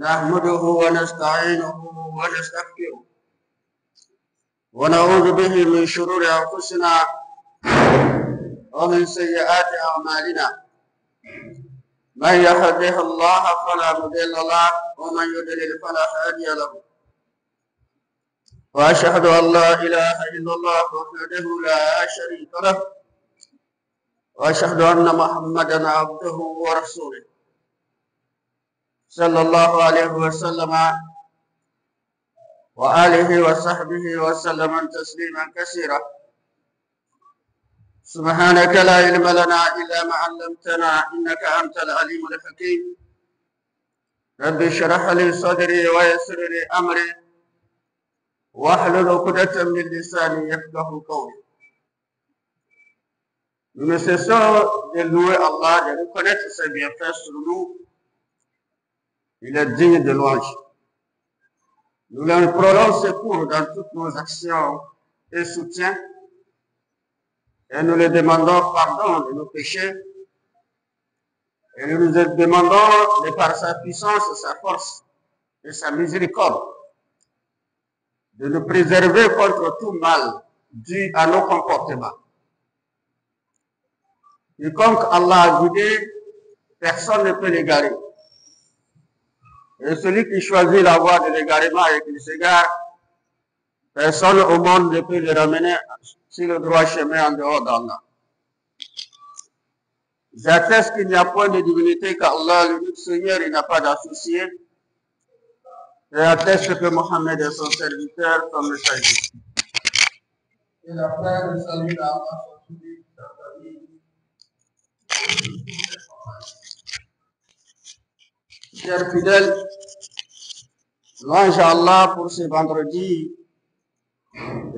نحمده ونستعينه ونستغفره ونعوذ به من شرور أنفسنا ومن سيئات أعمالنا. من يهده الله فلا مضل له ومن يضلل فلا هادي له. وأشهد أن لا إله إلا الله وحده لا شريك له وأشهد أن محمدا عبده ورسوله صلى الله عليه وسلم وآله وصحبه وسلم تسليما كثيرا. سبحانك لا علم لنا إلا ما علمتنا إنك أنت العليم الحكيم. رب اشرح لي صدري ويسر لي أمري واحلل عقدة من لساني يفقهوا قولي. Nous ne cessons de louer Allah, de reconnaître ses bienfaits sur nous. Il est digne de louange. Nous lui imploreons secours dans toutes nos actions et soutien. Et nous lui demandons pardon de nos péchés. Et nous lui demandons, de par sa puissance, sa force et sa miséricorde, de nous préserver contre tout mal dû à nos comportements. Quiconque Allah a guidé, personne ne peut l'égarer. Et celui qui choisit la voie de l'égarement et qui s'égare, personne au monde ne peut le ramener sur le droit chemin en dehors d'Allah. J'atteste qu'il n'y a point de divinité qu'Allah, l'unique Seigneur, il n'a pas d'associé. Et atteste que Mohammed est son serviteur, son messager. Et la paix et le salut d'Allah sont suivis de sa famille. Chers fidèles, louange à Allah pour ce vendredi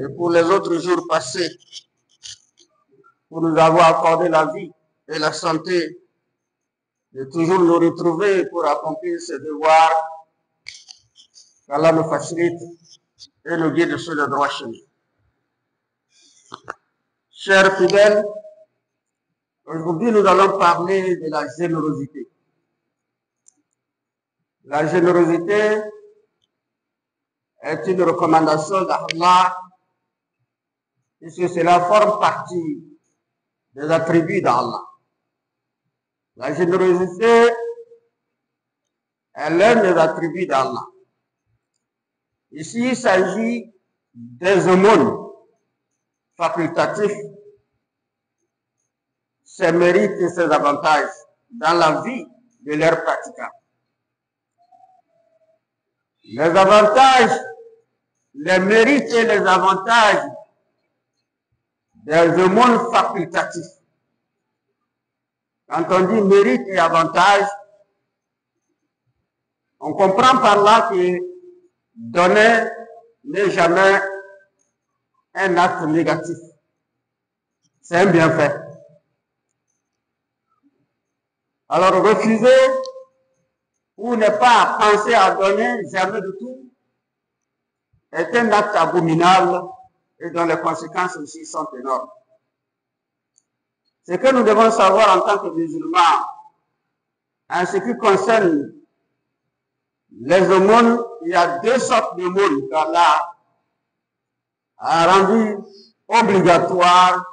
et pour les autres jours passés, pour nous avoir accordé la vie et la santé, de toujours nous retrouver pour accomplir ce devoir, qu'Allah nous facilite et nous guide sur le droit chemin. Chers fidèles, aujourd'hui nous allons parler de la générosité. La générosité est une recommandation d'Allah, puisque cela forme partie des attributs d'Allah. La générosité est l'un des attributs d'Allah. Ici, il s'agit des aumônes facultatifs, ses mérites et ses avantages dans la vie de leurs pratiquants. Les avantages, les mérites et les avantages des aumônes facultatifs. Quand on dit mérite et avantage, on comprend par là que donner n'est jamais un acte négatif. C'est un bienfait. Alors refuser ou ne pas penser à donner jamais du tout est un acte abominable et dont les conséquences aussi sont énormes. Ce que nous devons savoir en tant que musulmans, en ce qui concerne les aumônes, il y a deux sortes d'aumônes qu'Allah a rendues obligatoires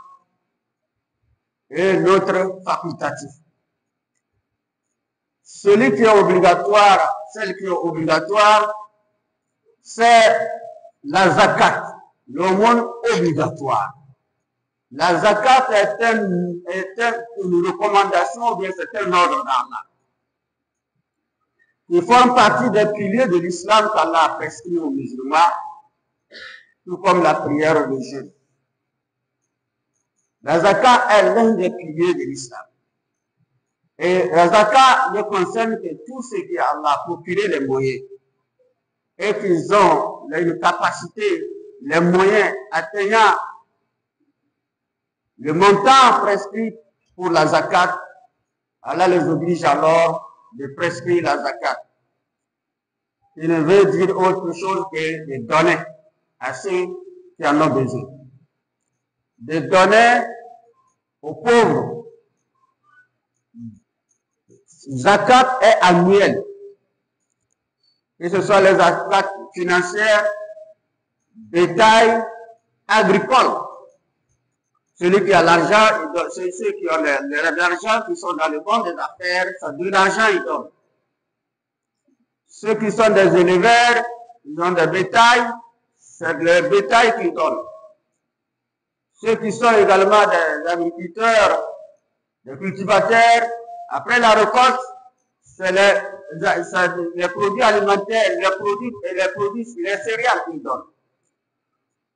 et l'autre facultatif. Celui qui est obligatoire, celle qui est obligatoire, c'est la zakat, l'aumône obligatoire. La zakat est une recommandation, ou bien c'est un ordre d'Allah. Il forme partie des piliers de l'islam qu'Allah a prescrit aux musulmans, tout comme la prière ou le jeûne. La zakat est l'un des piliers de l'islam. Et la zakat ne concerne que tout ce qui Allah a procuré les moyens et qu'ils ont une capacité, les moyens atteignant le montant prescrit pour la zakat. Allah les oblige alors de prescrire la zakat. Il ne veut dire autre chose que de donner à ceux qui en ont besoin. De donner aux pauvres. Zakat est annuel. que ce soit les attaques financières, bétail, agricole. Celui qui a l'argent, c'est ceux qui ont l'argent, qui sont dans le monde des affaires, ça donne l'argent, ils donnent. Ceux qui sont des éleveurs, ils ont des bétails, c'est le bétail qu'ils donnent. Ceux qui sont également des agriculteurs, des cultivateurs, après la récolte, c'est les produits alimentaires, les céréales qu'ils donnent.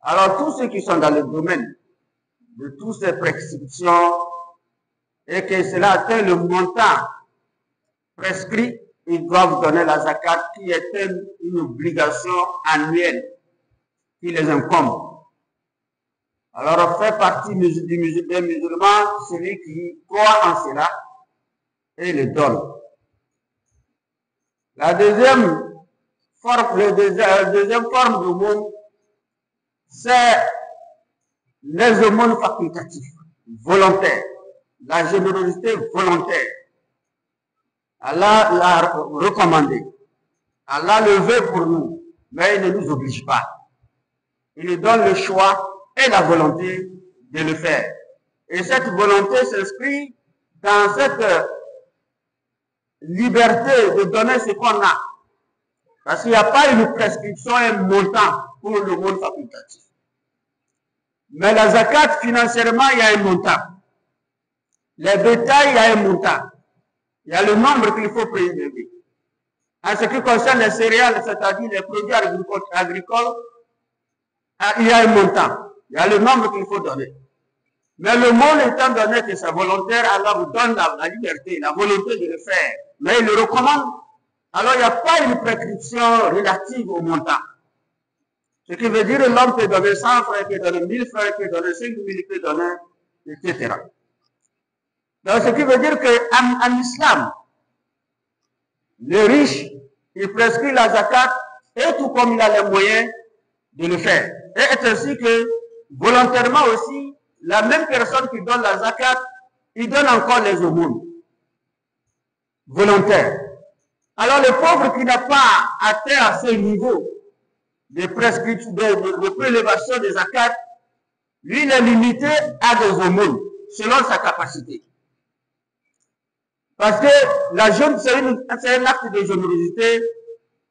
Alors tous ceux qui sont dans le domaine de toutes ces prescriptions et que cela atteint le montant prescrit, ils doivent donner la zakat qui est une obligation annuelle qui les incombe. Alors on fait partie des musulmans celui qui croit en cela et le donne. La deuxième forme d'aumône, c'est les aumônes facultatifs, volontaires, la générosité volontaire. Allah l'a recommandé. Allah le veut pour nous, mais il ne nous oblige pas. Il nous donne le choix et la volonté de le faire. Et cette volonté s'inscrit dans cette liberté de donner ce qu'on a. Parce qu'il n'y a pas une prescription, un montant pour le monde facultatif. Mais la zakat, financièrement, il y a un montant. Les bétails, il y a un montant. Il y a le nombre qu'il faut prélever. En ce qui concerne les céréales, c'est-à-dire les produits agricoles, il y a un montant. Il y a le nombre qu'il faut donner. Mais le monde étant donné que c'est volontaire, Allah vous donne la liberté, la volonté de le faire. Mais il le recommande. Alors il n'y a pas une prescription relative au montant. Ce qui veut dire que l'homme peut donner 100 francs, il peut donner 1000 francs, il peut donner 5000, il peut donner, etc. Donc ce qui veut dire qu'en islam, le riche, il prescrit la zakat, et tout comme il a les moyens de le faire. Et c'est ainsi que, volontairement aussi, la même personne qui donne la zakat, il donne encore les aumônes. Volontaires. Alors le pauvre qui n'a pas atteint à ce niveau de prescription, de prélévation des zakat, lui il est limité à des aumônes, selon sa capacité. Parce que la jeune, c'est un acte de générosité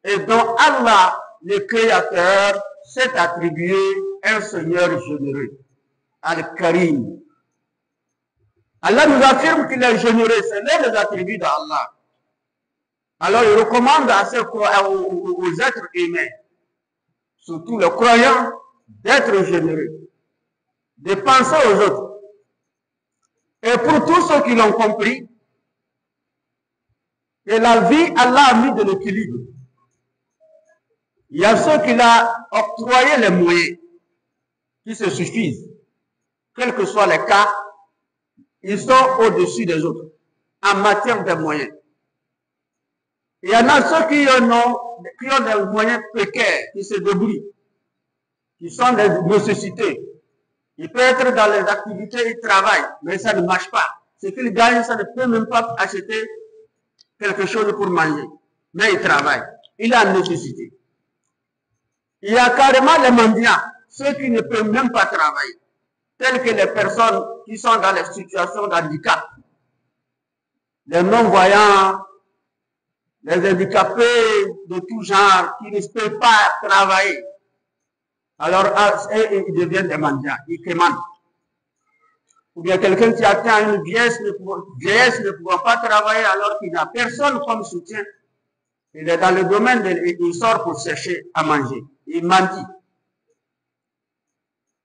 et dont Allah, le Créateur, s'est attribué un Seigneur généreux, Al-Karim. Allah nous affirme qu'il est généreux, c'est l'un des attributs d'Allah. Alors il recommande aux êtres humains, surtout les croyants, d'être généreux, de penser aux autres. Et pour tous ceux qui l'ont compris, et la vie, Allah a mis de l'équilibre. Il y a ceux qui l'ont octroyé les moyens qui se suffisent. Quels que soient les cas, ils sont au-dessus des autres en matière de moyens. Il y en a ceux qui ont des moyens précaires, qui se débrouillent, qui sont des nécessités. Il peut être dans les activités, il travaille, mais ça ne marche pas. Ce qu'il gagne, ça ne peut même pas acheter quelque chose pour manger. Mais il travaille. Il a une nécessité. Il y a carrément les mendiants, ceux qui ne peuvent même pas travailler, tels que les personnes qui sont dans les situations d'handicap, les non-voyants, les handicapés de tout genre, qui ne peuvent pas travailler. Alors, ils deviennent des mendiants, ils commandent. Ou bien quelqu'un qui atteint une vieillesse ne pouvant pas travailler alors qu'il n'a personne comme soutien. Il est dans le domaine, il sort pour chercher à manger. Il mendie.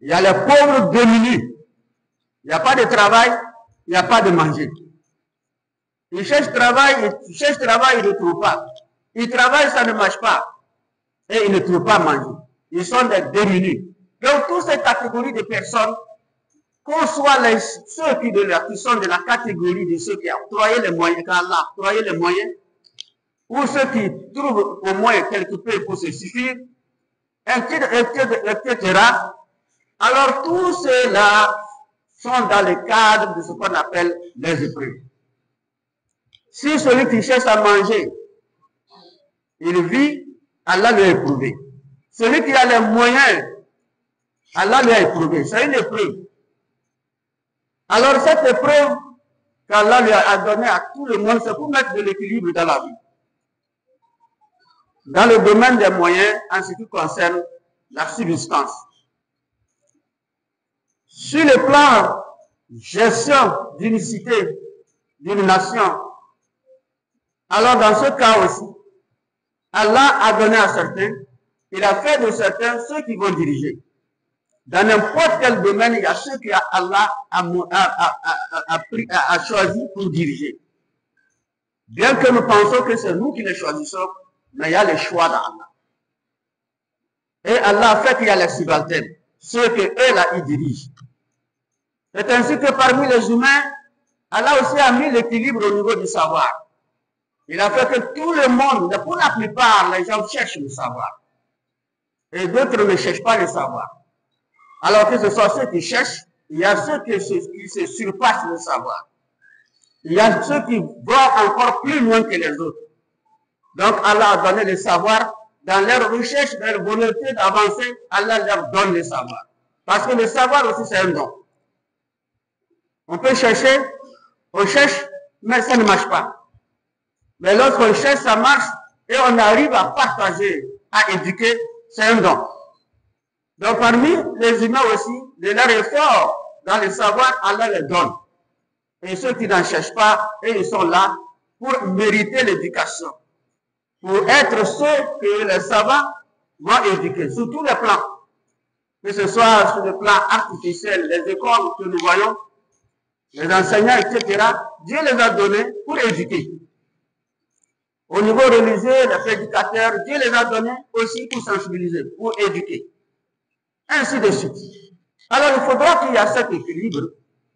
Il y a les pauvres démunis. Il n'y a pas de travail, il n'y a pas de manger. Il cherche travail, il ne trouve pas. Il travaille, ça ne marche pas. Et il ne trouve pas à manger. Ils sont des démunis. Donc, toutes ces catégories de personnes, qu'on soit ceux qui sont de la catégorie de ceux qui ont octroyé les moyens, qu'Allah a octroyé les moyens, ou ceux qui trouvent au moins quelque peu pour se suffire, etc. Alors, tous ceux-là sont dans le cadre de ce qu'on appelle les épreuves. Si celui qui cherche à manger, il vit, Allah lui a éprouvé. Celui qui a les moyens, Allah lui a éprouvé. C'est une épreuve. Alors cette épreuve qu'Allah lui a donnée à tout le monde, c'est pour mettre de l'équilibre dans la vie. Dans le domaine des moyens, en ce qui concerne la subsistance. Sur le plan gestion d'une cité, d'une nation, alors dans ce cas aussi, Allah a donné à certains, il a fait de certains ceux qui vont diriger. Dans n'importe quel domaine, il y a ceux que Allah a choisi pour diriger. Bien que nous pensons que c'est nous qui les choisissons, mais il y a le choix d'Allah. Et Allah a fait qu'il y a les subalternes, ceux que eux là, ils dirigent. C'est ainsi que parmi les humains, Allah aussi a mis l'équilibre au niveau du savoir. Il a fait que tout le monde, pour la plupart, les gens cherchent le savoir. Et d'autres ne cherchent pas le savoir. Alors que ce soit ceux qui cherchent, il y a ceux qui se surpassent le savoir. Il y a ceux qui vont encore plus loin que les autres. Donc Allah a donné le savoir. Dans leur recherche, dans leur volonté d'avancer, Allah leur donne le savoir. Parce que le savoir aussi c'est un don. On peut chercher, on cherche, mais ça ne marche pas. Mais lorsqu'on cherche, ça marche et on arrive à partager, à éduquer, c'est un don. Donc parmi les humains aussi, de leur effort dans le savoir, Allah les donne. Et ceux qui n'en cherchent pas, et ils sont là pour mériter l'éducation. Pour être ceux que les savants vont éduquer, sur tous les plans. Que ce soit sur le plan artificiel, les écoles que nous voyons, les enseignants, etc. Dieu les a donnés pour éduquer. Au niveau religieux, les prédicateurs, Dieu les a donnés aussi pour sensibiliser, pour éduquer. Ainsi de suite. Alors il faudra qu'il y ait cet équilibre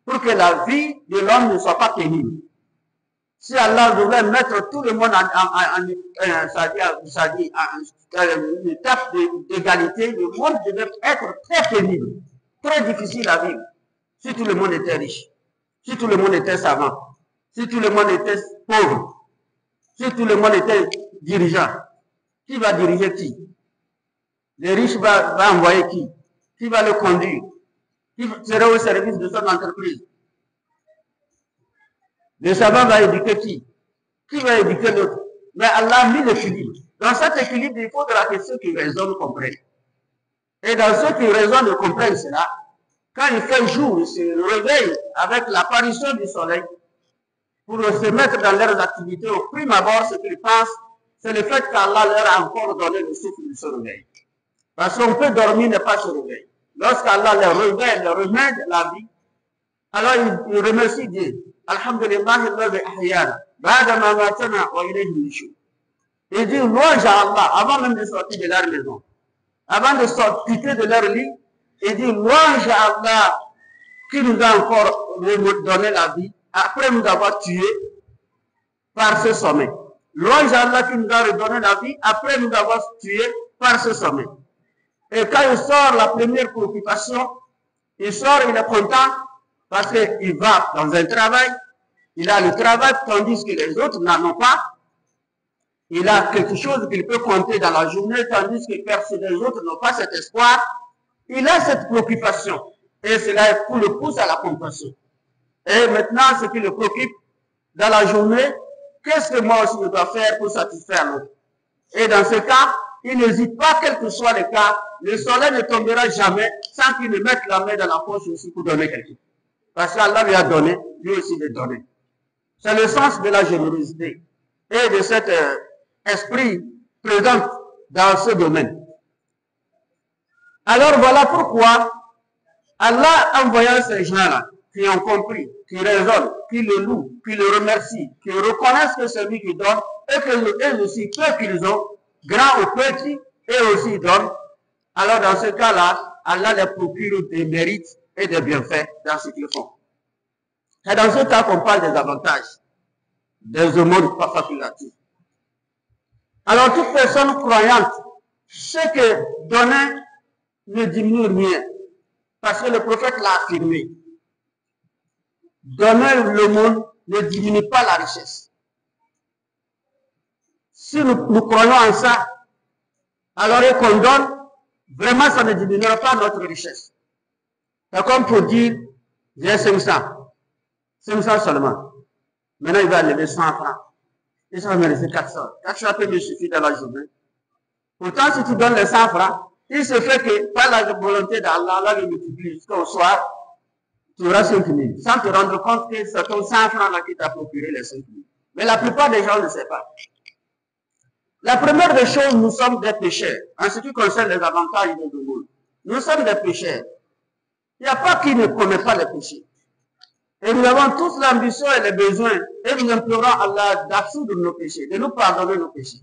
pour que la vie de l'homme ne soit pas pénible. Si Allah devait mettre tout le monde en une étape d'égalité, le monde devait être très pénible, très difficile à vivre. Si tout le monde était riche, si tout le monde était savant, si tout le monde était pauvre, si tout le monde était dirigeant, qui va diriger qui? Les riches va envoyer qui? Qui va le conduire? Qui sera au service de son entreprise? Le savant va éduquer qui? Qui va éduquer l'autre? Mais Allah a mis l'équilibre. Dans cet équilibre, il faudra que ceux qui raisonnent comprennent. Et dans ceux qui raisonnent et comprennent cela, quand il fait jour, ils se réveillent avec l'apparition du soleil pour se mettre dans leurs activités. Au prime abord, ce qu'ils pensent, c'est le fait qu'Allah leur a encore donné le souffle de se réveiller. Parce qu'on peut dormir, ne pas se réveiller. Lorsqu'Allah les réveille, les remet de la vie, alors il remercie Dieu. Alhamdulillah, il dit louange à Allah avant même de sortir de leur maison. Avant de sortir de leur lit, il dit louange à Allah qui nous a encore donné la vie après nous avoir tués par ce sommet. Louange à Allah qui nous a redonné la vie après nous avoir tués par ce sommet. Et quand il sort, la première préoccupation, il sort, il est content parce qu'il va dans un travail, il a le travail tandis que les autres n'en ont pas. Il a quelque chose qu'il peut compter dans la journée tandis que personne des autres n'ont pas cet espoir. Il a cette préoccupation et cela le pousse à la compassion. Et maintenant, ce qui le préoccupe dans la journée, qu'est-ce que moi aussi je dois faire pour satisfaire l'autre? Et dans ce cas, il n'hésite pas, quel que soit le cas, le soleil ne tombera jamais sans qu'il ne mette la main dans la poche aussi pour donner quelque chose. Parce qu'Allah lui a donné, lui aussi de donner. C'est le sens de la générosité et de cet esprit présent dans ce domaine. Alors voilà pourquoi Allah, en voyant ces gens-là, qui ont compris, qui raisonnent, qui le louent, qui le remercient, qui reconnaissent que c'est lui qui donne, et que eux aussi, peu qu'ils ont, grands ou petits, et aussi donnent, alors dans ce cas-là, Allah les procure des mérites et des bienfaits dans ce qu'ils font. C'est dans ce cas qu'on parle des avantages, des aumônes facultatifs. Alors toute personne croyante sait que donner ne diminue rien, parce que le prophète l'a affirmé. Donner l'aumône ne diminue pas la richesse. Si nous croyons en ça, alors et qu'on donne, vraiment ça ne diminuera pas notre richesse. C'est comme pour dire, j'ai 500 seulement. Maintenant il va lever 100 francs. Et ça va me laisser 400. 400 peut me suffire dans la journée. Pourtant, si tu donnes les 100 francs, il se fait que par la volonté d'Allah, Allah le multiplie jusqu'au soir, tu auras 5 000. Sans te rendre compte que c'est ton 100 francs là qui t'a procuré les 5 000. Mais la plupart des gens ne savent pas. La première des choses, nous sommes des pécheurs. En ce qui concerne les avantages de monde, nous sommes des pécheurs. Il n'y a pas qui ne commet pas les péchés. Et nous avons tous l'ambition et les besoins. Et nous implorons Allah d'absoudre nos péchés, de nous pardonner nos péchés.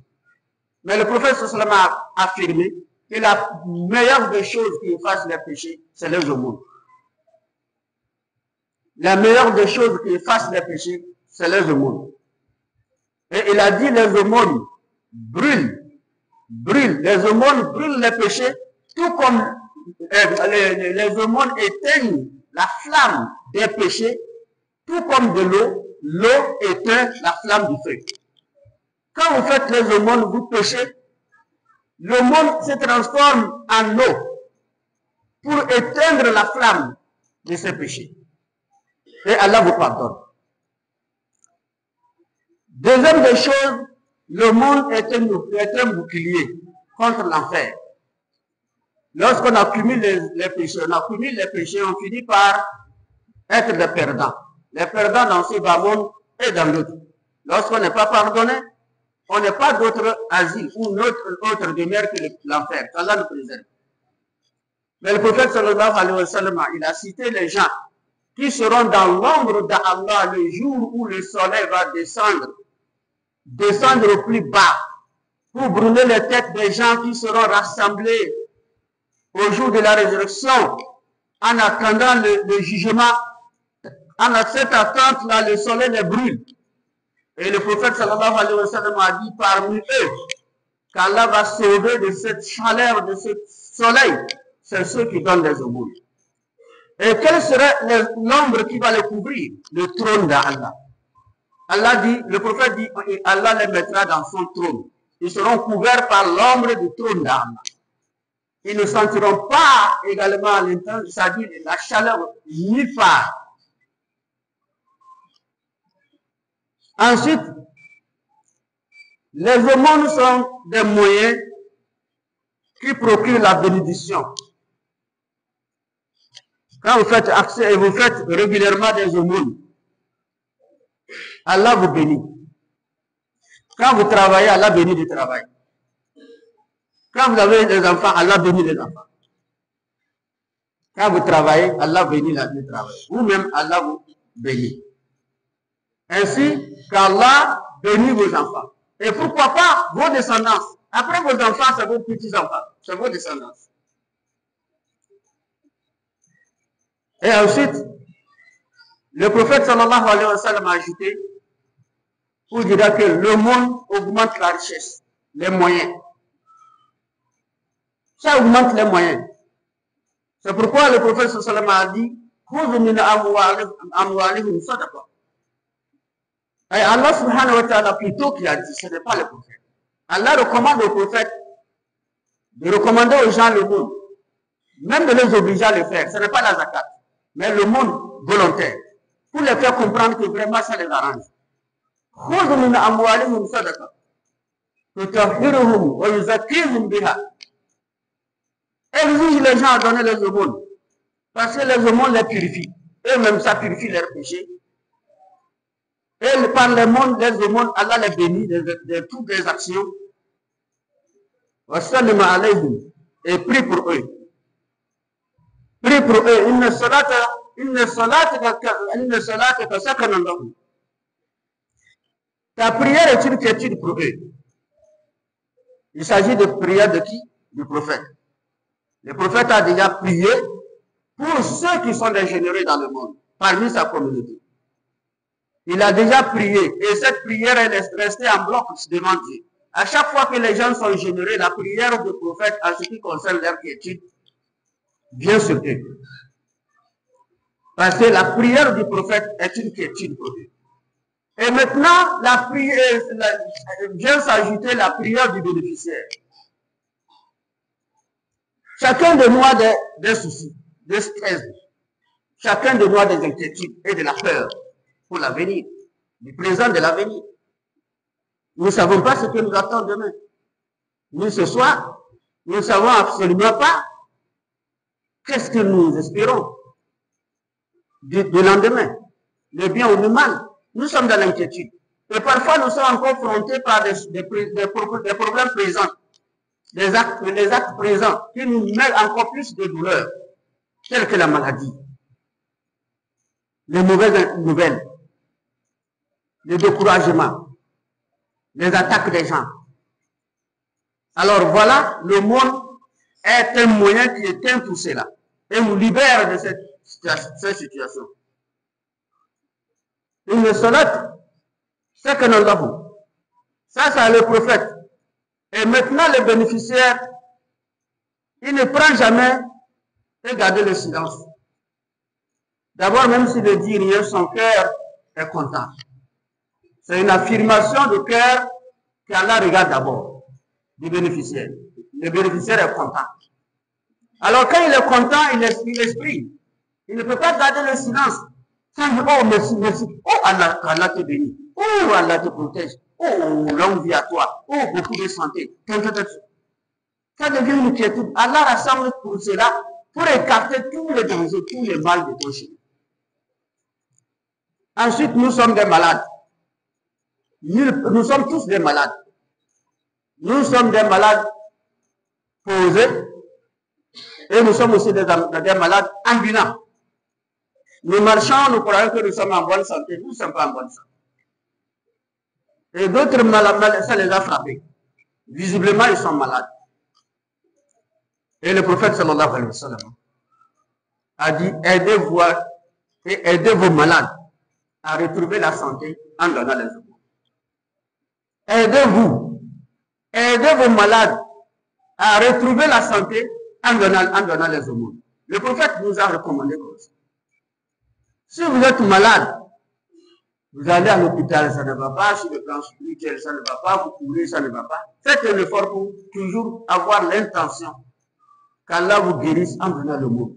Mais le prophète sallallahu alayhi wa sallam a affirmé que la meilleure des choses qui effacent les péchés, c'est les aumônes. La meilleure des choses qui effacent les péchés, c'est les aumônes. Et il a dit les aumônes brûlent. Les aumônes brûlent les péchés, tout comme les aumônes éteignent la flamme des péchés, tout comme de l'eau éteint la flamme du feu. Quand vous faites les aumônes, vous péchez, l'aumône se transforme en eau pour éteindre la flamme de ces péchés. Et Allah vous pardonne. Deuxième des choses, l'aumône est un bouclier contre l'enfer. Lorsqu'on accumule les péchés, on finit par être des perdants. Les perdants dans ce bas monde et dans l'autre. Lorsqu'on n'est pas pardonné, on n'a pas d'autre asile ou autre demeure que l'enfer. Allah nous préserve. Mais le prophète sallallahu alayhi wa sallam, il a cité les gens qui seront dans l'ombre d'Allah le jour où le soleil va descendre au plus bas pour brûler les têtes des gens qui seront rassemblés au jour de la résurrection en attendant le jugement. En cette attente-là, le soleil les brûle. Et le prophète sallallahu alayhi wa sallam a dit parmi eux qu'Allah va sauver de cette chaleur, de ce soleil, c'est ceux qui donnent des aumônes. Et quel serait l'ombre qui va les couvrir? Le trône d'Allah. Allah dit, le prophète dit, Allah les mettra dans son trône. Ils seront couverts par l'ombre du trône d'Allah. Ils ne sentiront pas également l'intensité, c'est-à-dire la chaleur ni phare. Ensuite, les aumônes sont des moyens qui procurent la bénédiction. Quand vous faites accès et vous faites régulièrement des aumônes, Allah vous bénit. Quand vous travaillez, Allah bénit du travail. Quand vous avez des enfants, Allah bénit les enfants. Quand vous travaillez, Allah bénit le travail. Vous-même, Allah vous bénit. Ainsi qu'Allah bénit vos enfants. Et pourquoi pas vos descendances. Après vos enfants, c'est vos petits-enfants. C'est vos descendances. Et ensuite, le prophète sallallahu alayhi wa sallam a ajouté pour dire que le monde augmente la richesse, les moyens. Ça augmente les moyens. C'est pourquoi le prophète sallallahu alayhi wa sallam a dit amwalihim sadaqa. Et Allah subhanahu wa ta'ala plutôt qui a dit, ce n'est pas le prophète. Allah recommande au prophète de recommander aux gens le monde, même de les obliger à le faire. Ce n'est pas la zakat, mais le monde volontaire, pour les faire comprendre que vraiment ça les arrange. خُذْ مِنْ أَمْوَالِهِمْ صَدَقَةً تُطَهِّرُهُمْ وَيُزَكِّيهِمْ بِهَا. Exige les gens à donner les aumônes, parce que les aumônes les purifient. Eux-mêmes, ça purifie leurs péchés. Et par les mondes, les aumônes, Allah les bénit de toutes les actions. وَسَلِّمَ عَلَيْهِمْ. Et prie pour eux. Prie pour eux. إِنَّ صَلَاتَكَ سَكَنًا لَهُمْ. Ta prière est une quiétude pour eux. Il s'agit de prière de qui? Du prophète. Le prophète a déjà prié pour ceux qui sont des généreux dans le monde, parmi sa communauté. Il a déjà prié et cette prière est restée en bloc devant Dieu. À chaque fois que les gens sont généreux, la prière du prophète en ce qui concerne leur quiétude vient sur eux. Parce que la prière du prophète est une quiétude pour eux. Et maintenant, la prière vient s'ajouter la prière du bénéficiaire. Chacun de nous a des soucis, des stress. Chacun de nous a des inquiétudes et de la peur pour l'avenir, du présent, de l'avenir. Nous ne savons pas ce que nous attend demain. Nous, ce soir, nous ne savons absolument pas qu'est-ce que nous espérons du lendemain, le bien ou le mal. Nous sommes dans l'inquiétude. Et parfois, nous sommes encore confrontés par des problèmes présents, des actes présents qui nous mettent encore plus de douleur, telles que la maladie, les mauvaises nouvelles, le découragement, les attaques des gens. Alors voilà, le monde est un moyen qui éteint tout cela et nous libère de cette situation. Une sonnette, c'est que nous avons. Ça, c'est le prophète. Et maintenant, le bénéficiaire, il ne prend jamais et garde le silence. D'abord, même s'il ne dit rien, son cœur est content. C'est une affirmation de cœur qu'Allah regarde d'abord, du bénéficiaire. Le bénéficiaire est content. Alors, quand il est content, il exprime. Il ne peut pas garder le silence. Ça dit, oh, merci, merci. Oh, Allah te bénit. Oh, Allah te protège. Oh, longue vie à toi. Oh, beaucoup de santé. Ça devient une inquiétude. Allah rassemble pour cela, pour écarter tous les dangers, tous les mal de ton chemin. Ensuite, nous sommes des malades. Nous sommes tous des malades. Nous sommes des malades posés et nous sommes aussi des malades ambulants. Nous marchons, nous croyons que nous sommes en bonne santé. Nous ne sommes pas en bonne santé. Et d'autres malades, ça les a frappés. Visiblement, ils sont malades. Et le prophète sallallahu alayhi wa sallam a dit, aidez-vous et aidez vos malades à retrouver la santé en donnant les aumônes. Aidez-vous, aidez vos malades à retrouver la santé en donnant les aumônes. Le prophète nous a recommandé comme ça. Si vous êtes malade, vous allez à l'hôpital, ça ne va pas, sur le plan spirituel, ça ne va pas, vous courez, ça ne va pas. Faites un effort pour toujours avoir l'intention qu'Allah vous guérisse en donnant le mot.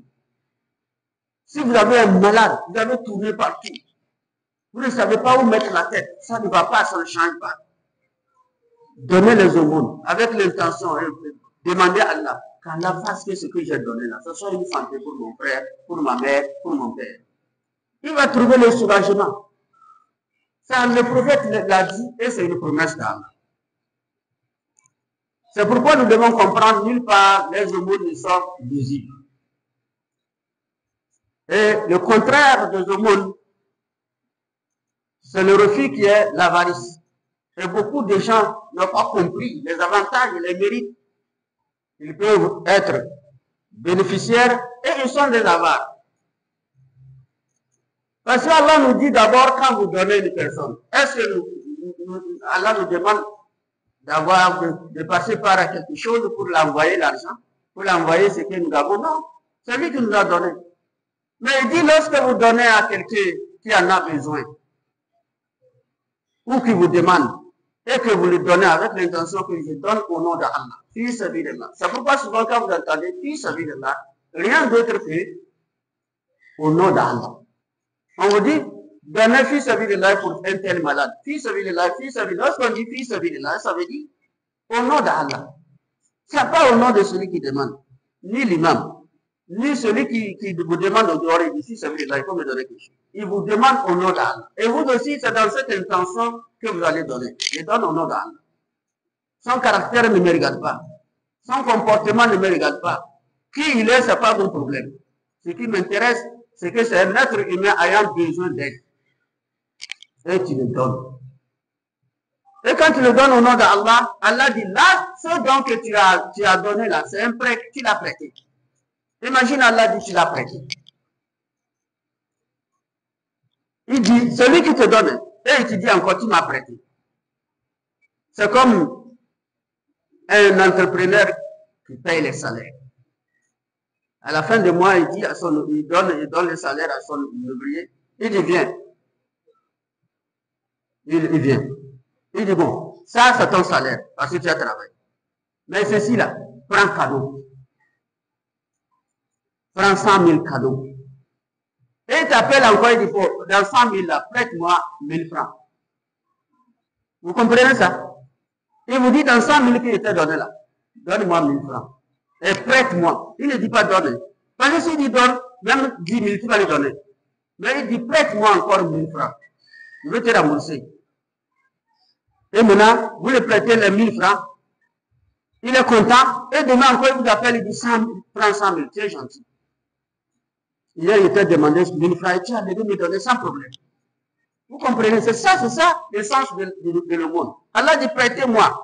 Si vous avez un malade, vous avez tourné partout, vous ne savez pas où mettre la tête, ça ne va pas, ça ne change pas. Donnez les aumônes avec l'intention, demandez à Allah qu'Allah fasse que ce que j'ai donné là, ce soit une santé pour mon frère, pour ma mère, pour mon père. Il va trouver le soulagement. Ça, le prophète l'a dit et c'est une promesse d'Allah. C'est pourquoi nous devons comprendre nulle part les aumônes ne sont visibles. Et le contraire des aumônes, c'est le refus qui est l'avarice. Et beaucoup de gens n'ont pas compris les avantages et les mérites. Ils peuvent être bénéficiaires et ils sont des avares. Parce que Allah nous dit d'abord quand vous donnez une personne, est-ce que Allah nous demande de passer par quelque chose pour l'envoyer l'argent, pour l'envoyer ce que nous avons? Non, c'est lui qui nous a donné. Mais il dit lorsque vous donnez à quelqu'un qui en a besoin, ou qui vous demande, et que vous le donnez avec l'intention que je donne au nom d'Allah. Fi sabilillah. C'est pourquoi souvent quand vous entendez fi sabilillah, rien d'autre que au nom d'Allah. On vous dit, donnez fi sabilillah pour un tel malade. Fi sabilillah, fi sabilillah. Lorsqu'on dit fi sabilillah, ça veut dire au nom d'Allah. Ce n'est pas au nom de celui qui demande, ni l'imam, ni celui qui vous demande au dehors, ici, sabilillah, il faut me donner quelque chose. Il vous demande au nom d'Allah. Et vous aussi, c'est dans cette intention que vous allez donner. Il donne au nom d'Allah. Son caractère ne me regarde pas. Son comportement ne me regarde pas. Qui il est, ce n'est pas mon problème. Ce qui m'intéresse, c'est que c'est un être humain ayant besoin d'aide. Et tu le donnes. Et quand tu le donnes au nom d'Allah, Allah dit là, ce don que tu as donné là, c'est un prêt que tu l'as prêté. Imagine Allah dit tu l'as prêté. Il dit, celui qui te donne, et il te dit encore, tu m'as prêté. C'est comme un entrepreneur qui paye les salaires. À la fin du mois, il dit il donne le salaire à son ouvrier. Il dit, viens. Il vient. Il dit, bon, ça c'est ton salaire, parce que tu as travaillé. Mais ceci là, prends cadeau. prends 100 000 cadeaux. Et il t'appelle encore, il dit, bon, dans 100 000 là, prête-moi 1000 francs. Vous comprenez ça? Il vous dit dans 100 000 qu'il était donné là, donne-moi 1000 francs. Et prête-moi. Il ne dit pas donner. Parce que s'il dit donne, même 10 000, tu vas lui donner. Mais il dit prête-moi encore 1000 francs. Je vais te rembourser. Et maintenant, vous lui prêtez les 1000 francs. Il est content. Et demain encore, il vous appelle, il dit 100 000, prends 100 000, tu es gentil. Hier, il t'a demandé 1000 francs et tu as me donner sans problème. Vous comprenez? C'est ça l'essence de le monde. Allah dit prêtez-moi.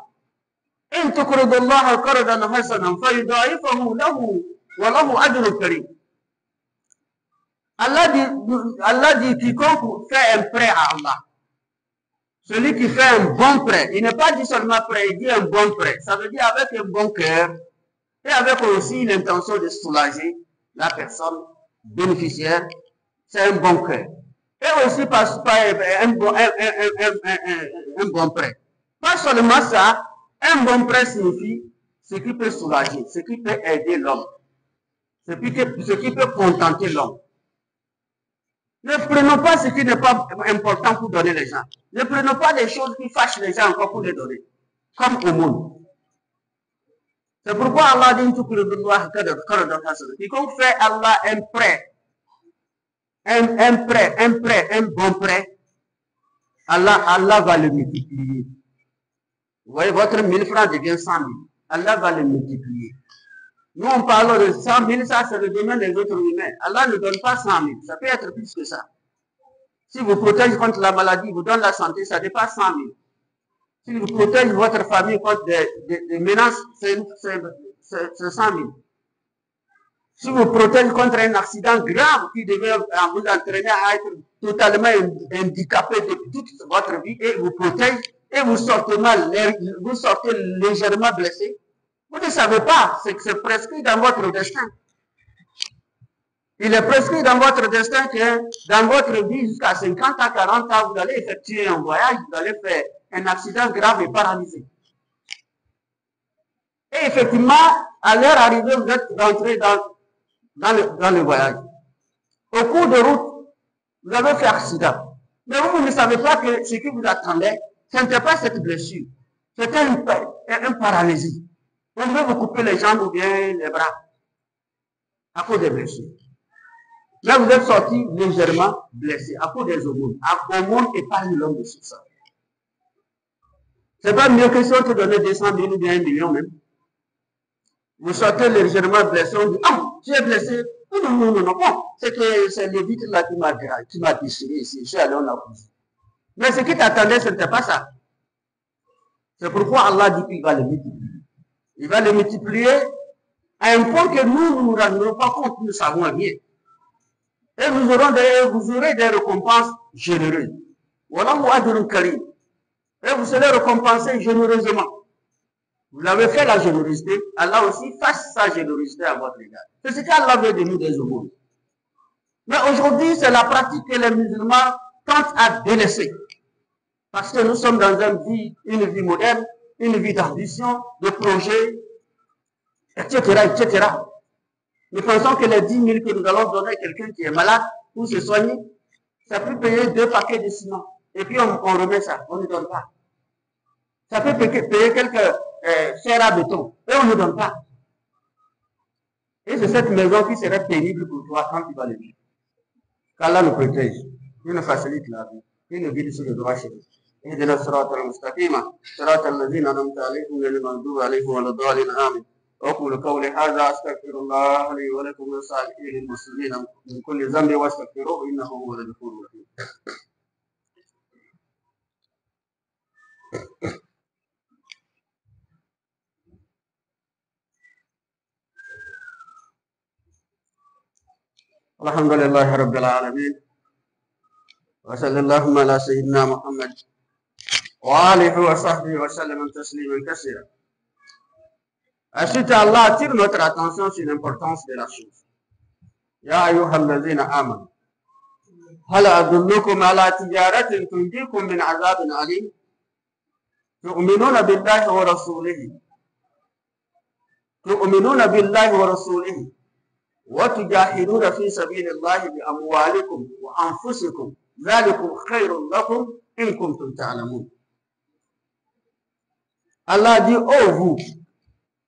إن تقرضوا الله قرضا حسنا فيضاعفه له وله أجر كريم. Allah dit quiconque fait un prêt à Allah. Celui qui fait un bon prêt, il n'est pas dit seulement prêt, il dit un bon prêt. Ça veut dire avec un bon cœur et avec aussi l'intention de soulager la personne bénéficiaire. C'est un bon cœur. Et aussi par un bon prêt. Pas seulement ça, un bon prêt signifie ce qui peut soulager, ce qui peut aider l'homme, ce qui peut contenter l'homme. Ne prenons pas ce qui n'est pas important pour donner les gens. Ne prenons pas des choses qui fâchent les gens encore pour les donner, comme au monde. C'est pourquoi Allah dit quiconque fait Allah un prêt, un bon prêt, Allah va le multiplier. Vous voyez, votre 1000 francs devient 100 000. Allah va le multiplier. Nous, on parle de 100 000, ça c'est le domaine des autres humains. Allah ne donne pas 100 000, ça peut être plus que ça. Si vous protègez contre la maladie, vous donne la santé, ça dépasse 100 000. Si vous protégez votre famille contre des menaces, c'est 100 000. Si vous protégez contre un accident grave qui devait vous entraîner à être totalement handicapé de toute votre vie et vous protège, et vous sortez légèrement blessé, vous ne savez pas, c'est que c'est prescrit dans votre destin. Il est prescrit dans votre destin que dans votre vie, jusqu'à 50 à 40 ans, vous allez effectuer un voyage, vous allez faire un accident grave et paralysé. Et effectivement, à l'heure arrivée, vous êtes rentré dans le voyage. Au cours de route, vous avez fait accident. Mais vous ne savez pas que ce qui vous attendait, ce n'était pas cette blessure. C'était une paralysie. On devait vous couper les jambes ou bien les bras à cause des blessures. Là, vous êtes sorti légèrement blessé à cause des hormones. Hormones épargne l'homme de ça. C'est pas mieux que si on te donnait 200 000 ou bien 1 million même. Vous sortez légèrement blessé, on dit, ah, tu es blessé. Non, bon, c'est que c'est le vitre là qui m'a déchiré ici. Je suis allé en accoucher. Mais ce qui t'attendait, ce n'était pas ça. C'est pourquoi Allah dit qu'il va le multiplier. Il va le multiplier à un point que nous ne nous rendons pas compte, nous savons rien. Et vous aurez des récompenses généreuses. Wallahu ajrun karim. Et vous serez récompensé généreusement. Vous avez fait la générosité, Allah aussi fasse sa générosité à votre égard. C'est ce qu'Allah veut de nous des hommes. Mais aujourd'hui, c'est la pratique que les musulmans tentent à délaisser. Parce que nous sommes dans une vie moderne, une vie d'ambition, de projet, etc. Nous pensons que les 10 000 que nous allons donner à quelqu'un qui est malade pour se soigner, ça peut payer 2 paquets de ciment. Et puis on remet ça, on ne donne pas. Ça peut payer quelques fer à béton, et on ne donne pas. Et c'est cette maison qui serait pénible pour toi quand tu vas le vivre. Qu'Allah nous protège, il nous facilite la vie, il nous guide sur le droit chemin. اهدنا الصراط المستقيم صراط الذين انعمت عليهم غير المغضوب عليهم ولا الضالين امين. اقول قولي هذا استغفر الله لي ولكم ولسائر المسلمين من كل ذنب واستغفروه انه هو الغفور الرحيم. الحمد لله رب العالمين وصلى اللهم على سيدنا محمد وآله وصحبه وسلم تسليما كثيرا. Ensuite, Allah attire notre attention sur l'importance de la chose. Ya ayyuhallazina amanu hal adullukum ala tijaratin tunjikum min azabin alim tu'minuna billahi wa rasulihi وَتُجَاهِدُونَ فِي سَبِيلِ اللَّهِ بِأَمْوَالِكُمْ وَأَنفُسِكُمْ ذَلِكُمْ خَيْرٌ لَكُمْ إِن كُنتُمْ تَعْلَمُونَ. Allah dit, oh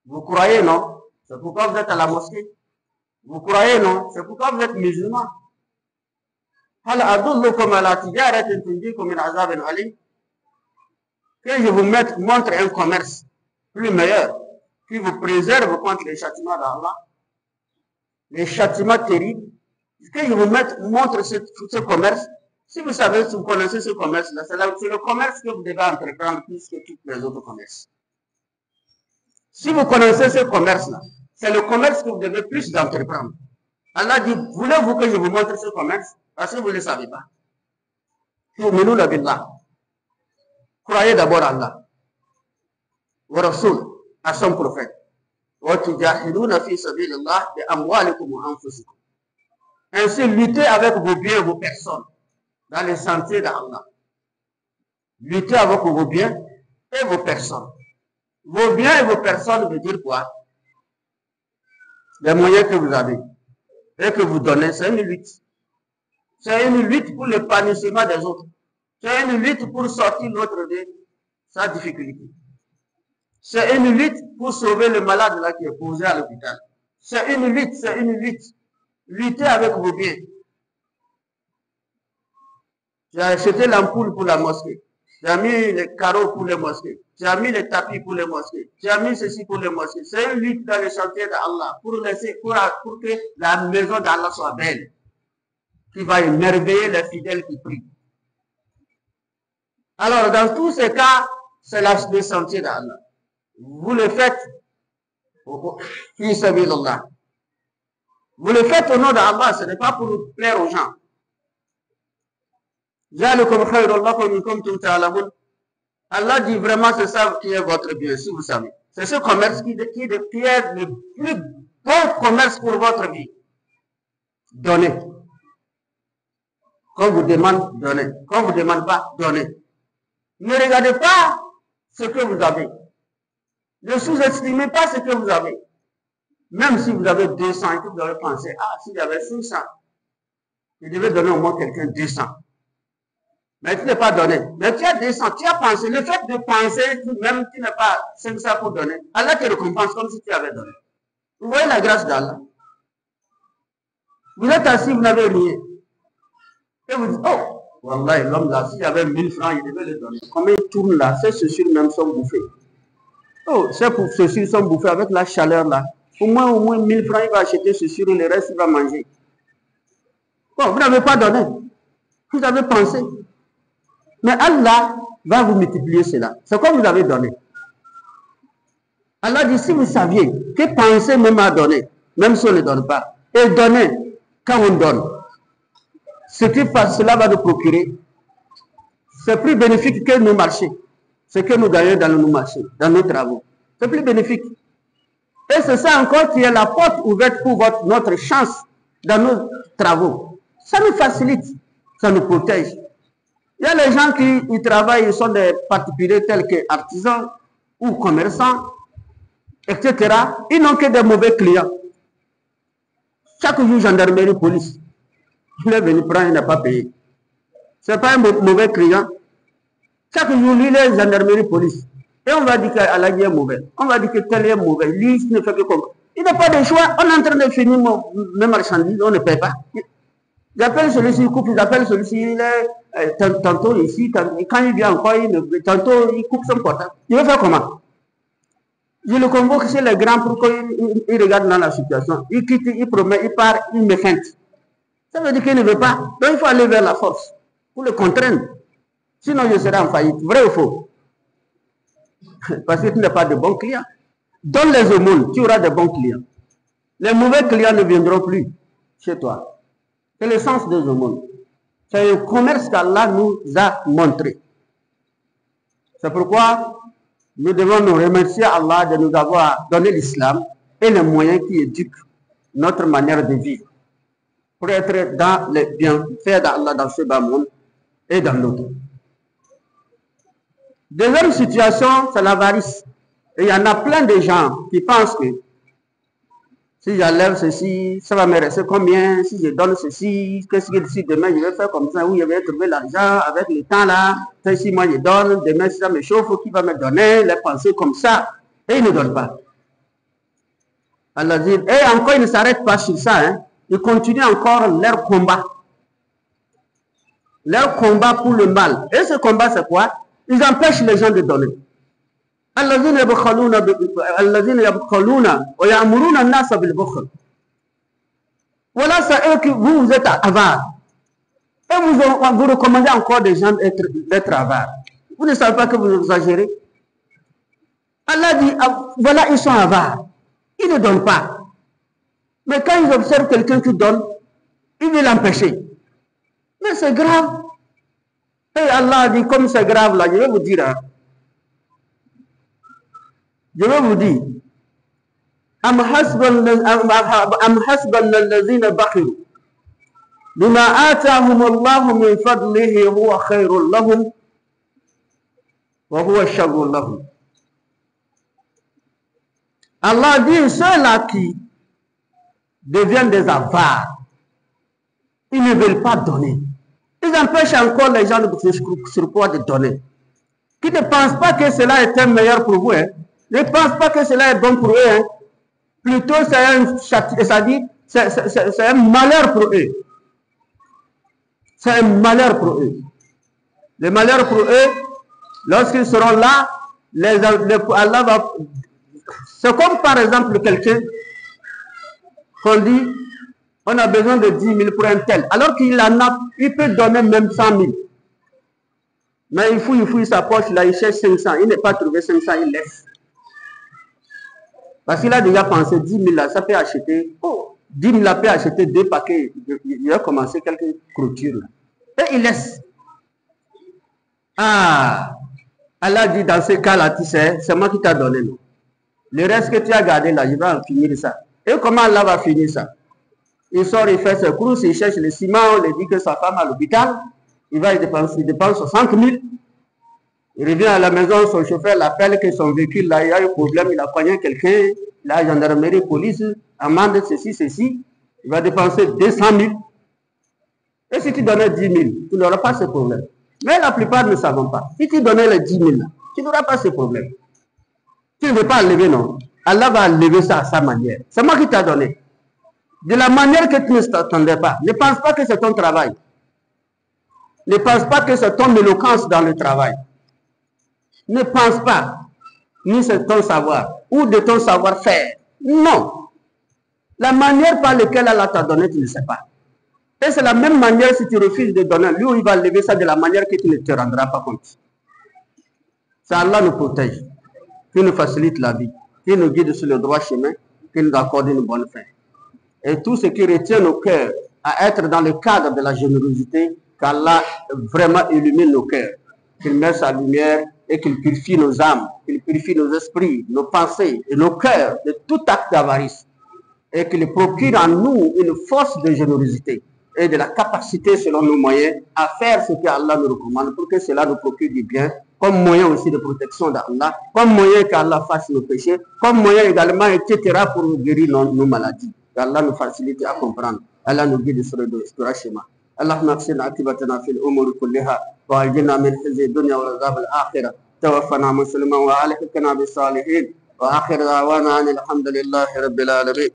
vous croyez non? C'est pourquoi vous êtes à la mosquée. Vous croyez non? C'est pourquoi vous êtes musulmans. هل أدلكم على تجارة تنجيكم من عذاب أليم. Que je vous montre un commerce plus meilleur qui vous préserve contre les châtiments d'Allah, les châtiments terribles. Que je vous montre ce commerce. Si vous savez, si vous connaissez ce commerce-là, c'est le commerce que vous devez entreprendre plus que tous les autres commerces. Si vous connaissez ce commerce-là, c'est le commerce que vous devez plus d'entreprendre. Allah dit, voulez-vous que je vous montre ce commerce? Parce que vous ne le savez pas. Croyez d'abord Allah, wa Rasul, à son prophète. Ainsi, luttez avec vos biens et vos personnes dans les sentiers d'Allah. Luttez avec vos biens et vos personnes. Vos biens et vos personnes veut dire quoi? Les moyens que vous avez et que vous donnez, c'est une lutte. C'est une lutte pour l'épanouissement des autres. C'est une lutte pour sortir l'autre de sa difficulté. C'est une lutte pour sauver le malade là qui est posé à l'hôpital. C'est une lutte, c'est une lutte. Luttez avec vos biens. Tu as acheté l'ampoule pour la mosquée. Tu as mis les carreaux pour les mosquées. Tu as mis les tapis pour les mosquées. Tu as mis ceci pour les mosquées. C'est une lutte dans le chantier d'Allah pour que la maison d'Allah soit belle. Qui va émerveiller les fidèles qui prient. Alors, dans tous ces cas, c'est le sentier d'Allah. Vous le faites vous le faites au nom d'Allah, ce n'est pas pour plaire aux gens. Allah dit vraiment c'est ça qui est votre bien, si vous savez. C'est ce commerce qui est le plus bon commerce pour votre vie. Donnez. Quand vous demande, donnez. Quand vous ne demandez pas, donnez. Ne regardez pas ce que vous avez. Ne sous-estimez pas ce que vous avez. Même si vous avez 200 et que vous avez pensé, ah, s'il y avait 500, je devais donner au moins quelqu'un 200. Mais tu n'es pas donné. Mais tu as 200, tu as pensé. Le fait de penser, même tu n'as pas 500 pour donner, Allah te récompense comme si tu avais donné. Vous voyez la grâce d'Allah. Vous êtes assis, vous n'avez rien. Et vous dites, oh, Wallah, l'homme là, s'il y avait 1000 francs, il devait les donner. Combien il tourne là? Ces chaussures même sont bouffées. Oh, ces chaussures sont bouffées avec la chaleur là. Au moins 1000 francs, il va acheter chaussures et le reste, il va manger. Bon, vous n'avez pas donné. Vous avez pensé. Mais Allah va vous multiplier cela. C'est quoi vous avez donné. Allah dit, si vous saviez que penser même à donner, même si on ne donne pas, et donner quand on donne, cela va nous procurer, c'est plus bénéfique que nos marchés. Ce que nous gagnons dans nos marchés, dans nos travaux. C'est plus bénéfique. Et c'est ça encore qui est la porte ouverte pour notre chance dans nos travaux. Ça nous facilite, ça nous protège. Il y a les gens qui travaillent, ils sont des particuliers tels que artisans ou commerçants, etc. Ils n'ont que des mauvais clients. Chaque jour, gendarmerie, police. Il est venu prendre, il n'a pas payé. Ce n'est pas un mauvais client. Chaque jour, lui, il est gendarmerie, police. Et on va dire qu'Allah est mauvais. On va dire que tel est mauvais. Lui, il ne fait que comme. Il n'a pas de choix. On est en train de finir mes marchandises, on ne paye pas. J'appelle celui-ci, il coupe, j'appelle celui-ci, il est tantôt ici, quand il vient encore, tantôt il coupe son portable. Il va faire comment? Je le convoque chez les grands pour qu'il regarde dans la situation. Il quitte, il promet, il part, il me feinte. Ça veut dire qu'il ne veut pas. Donc il faut aller vers la force pour le contraindre. Sinon je serai en faillite. Vrai ou faux? Parce que tu n'as pas de bons clients. Donne les aumônes, tu auras de bons clients. Les mauvais clients ne viendront plus chez toi. C'est le sens des aumônes. C'est un commerce qu'Allah nous a montré. C'est pourquoi nous devons nous remercier Allah de nous avoir donné l'islam et les moyens qui éduquent notre manière de vivre pour être dans les bienfaits d'Allah dans ce bas monde et dans l'autre. Deuxième situation, c'est l'avarice. Et il y en a plein de gens qui pensent que Si j'enlève ceci, ça va me rester combien? Si je donne ceci, qu'est-ce que si demain je vais faire comme ça? Où je vais trouver l'argent avec le temps là? Si moi je donne, demain si ça me chauffe, qui va me donner? Les pensées comme ça. Et il ne donne pas. Allah dit, et encore ils ne s'arrêtent pas sur ça. Hein. Ils continuent encore leur combat. Leur combat pour le mal. Et ce combat c'est quoi? Ils empêchent les gens de donner. الذين يبخلون ويأمرون الناس بالبخل. Voilà, c'est eux que vous êtes avares. Et vous recommandez encore des gens d'être avares. Vous ne savez pas que vous exagérez. Allah dit, voilà, ils sont avares. Ils ne donnent pas. Mais quand ils observent quelqu'un qui donne, ils veulent l'empêcher. Mais c'est grave. Et Allah dit, comme c'est grave là, je vais vous dire, hein, je vais vous dire, أم حسبن الذين بخلوا بما آتاهم الله من فضله هو خير لهم وهو شر لهم. Allah dit, ceux-là qui deviennent des avares, ils ne veulent pas donner. Ils empêchent encore les gens de surpoids de donner. Qui ne pensent pas que cela est un meilleur pour vous. Hein. Ne pensent pas que cela est bon pour eux. Hein. Plutôt, c'est un malheur pour eux. C'est un malheur pour eux. Le malheur pour eux, lorsqu'ils seront là, Allah va... C'est comme par exemple quelqu'un qu'on dit, on a besoin de 10 000 pour un tel. Alors qu'il en a, il peut donner même 100 000. Mais il fouille sa poche, là, il cherche 500. Il n'est pas trouvé 500, il laisse. Parce qu'il a déjà pensé 10 000 là, ça peut acheter, 10 000 là peut acheter 2 paquets, il va commencer quelques clôtures là. Et il laisse. Ah, Allah dit dans ce cas-là, tu sais, c'est moi qui t'ai donné. Non? Le reste que tu as gardé là, je vais en finir ça. Et comment Allah va finir ça? Il sort, il fait ses courses, il cherche le ciment, on lui dit que sa femme à l'hôpital, il dépense 60 000. Il revient à la maison, son chauffeur l'appelle que son véhicule, là, il y a un problème, il a cogné quelqu'un, la gendarmerie, police, amende, ceci. Il va dépenser 200 000. Et si tu donnais 10 000, tu n'auras pas ce problème. Mais la plupart ne savent pas. Si tu donnais les 10 000, tu n'auras pas ce problème. Tu ne veux pas enlever, non. Allah va enlever ça à sa manière. C'est moi qui t'ai donné. De la manière que tu ne t'attendais pas. Ne pense pas que c'est ton travail. Ne pense pas que c'est ton éloquence dans le travail. Ne pense pas, ni c'est ton savoir, ou de ton savoir-faire. Non. La manière par laquelle Allah t'a donné, tu ne sais pas. Et c'est la même manière si tu refuses de donner. Lui, il va lever ça de la manière que tu ne te rendras pas compte. Ça, Allah nous protège, qui nous facilite la vie, qui nous guide sur le droit chemin, qui nous accorde une bonne fin. Et tout ce qui retient nos cœurs à être dans le cadre de la générosité, qu'Allah vraiment illumine nos cœurs, qu'il mette sa lumière et qu'il purifie nos âmes, qu'il purifie nos esprits, nos pensées et nos cœurs de tout acte d'avarice et qu'il procure en nous une force de générosité et de la capacité selon nos moyens à faire ce qu'Allah nous recommande pour que cela nous procure du bien, comme moyen aussi de protection d'Allah, comme moyen qu'Allah fasse nos péchés, comme moyen également, etc. pour nous guérir nos maladies. Allah nous facilite à comprendre. Allah nous guide sur le chemin. اللهم اغفر عاقبتنا في الامور كلها واجرنا من خزي الدنيا وعذاب الاخره توفنا مسلما والحقنا بالصالحين واخر دعوانا ان الحمد لله رب العالمين.